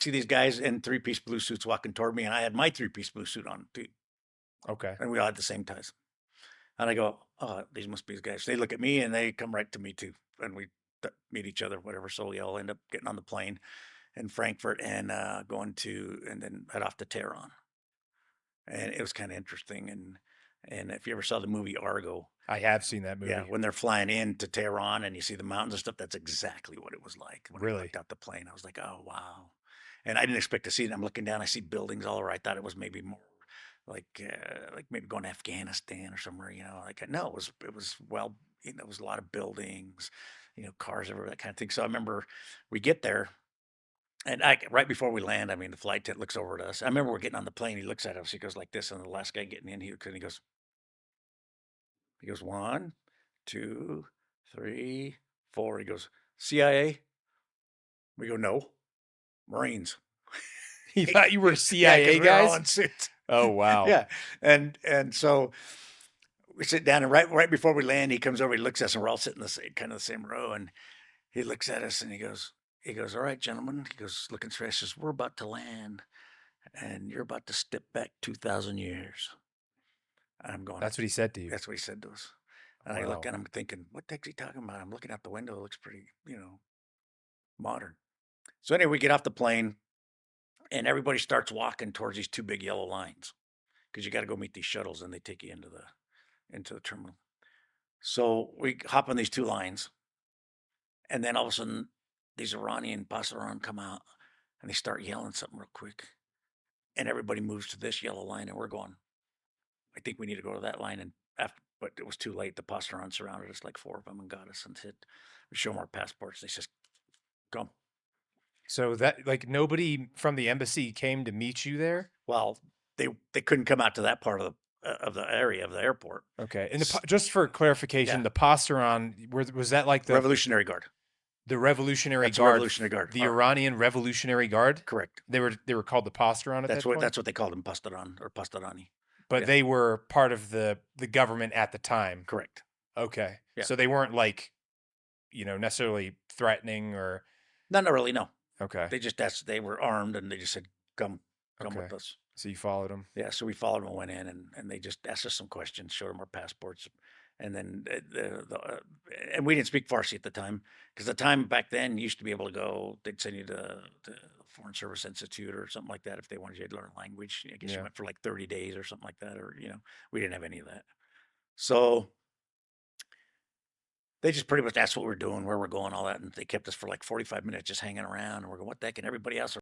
see these guys in three-piece blue suits walking toward me, and I had my three-piece blue suit on too, Okay. and we all had the same ties. And I go, "Oh, these must be these guys." They look at me and they come right to me too, and we meet each other, whatever. So we all end up getting on the plane in Frankfurt and going to, and then head off to Tehran. And it was kind of interesting. And if you ever saw the movie Argo, I have seen that yeah, movie. when they're flying into Tehran and you see the mountains and stuff, that's exactly what it was like when I Really? looked out the plane. I was like, "Oh wow!" And I didn't expect to see it. I'm looking down, I see buildings all over. I thought it was maybe more like maybe going to Afghanistan or somewhere. Like no, it was well, it was a lot of buildings, cars everywhere, that kind of thing. So I remember we get there. And right before we land, I mean, the flight attendant looks over at us. I remember we're getting on the plane. He looks at us. He goes like this, and the last guy getting in, he goes, 1, 2, 3, 4. He goes, CIA? We go, no, Marines. He thought you were Yeah, because CIA we were all guys? in suits. Oh, wow. Yeah. And so we sit down, and right before we land, he comes over, he looks at us, and we're all sitting in the same kind of the same row. And he looks at us and he goes, all right, gentlemen. He goes, looking straight, says, we're about to land, and you're about to step back 2,000 years. I'm going, That's what he said to you. that's what he said to us. And I look Wow. at him thinking, what the heck's he talking about? I'm looking out the window. It looks pretty, modern. So anyway, we get off the plane and everybody starts walking towards these two big yellow lines because you got to go meet these shuttles and they take you into the terminal. So we hop on these two lines, and then all of a sudden these Iranian Pasdaran come out and they start yelling something real quick. And everybody moves to this yellow line, and we're going, I think we need to go to that line. And after, but it was too late. The Pasdaran surrounded us, like four of them, and got us and said, we show them our passports. They says, come. So that like nobody from the embassy came to meet you there? Well, they couldn't come out to that part of the area of the airport. Okay. And S- just for clarification, Yeah, the Pasteron, was that like Revolutionary Guard. the Revolutionary That's the Guard, Revolutionary Guard. the Iranian Revolutionary Guard? Correct. They were called the Pasteron at That's that what point, that's what they called them, Pastaran or Pastarani. but Yeah, they were part of the government at the time. correct. Okay. Yeah, So they weren't like, necessarily threatening or not really. No, okay. they just asked. They were armed, and they just said, come Okay. with us." So you followed them. Yeah, so we followed them and went in, and they just asked us some questions, showed them our passports, and then and we didn't speak Farsi at the time because the time back then you used to be able to go. They'd send you to Foreign Service Institute or something like that if they wanted you to learn a language. I guess you Yeah. went for like 30 days or something like that, or we didn't have any of that. So they just pretty much asked what we're doing, where we're going, all that, and they kept us for like 45 minutes just hanging around. And we're going, what the heck? And everybody else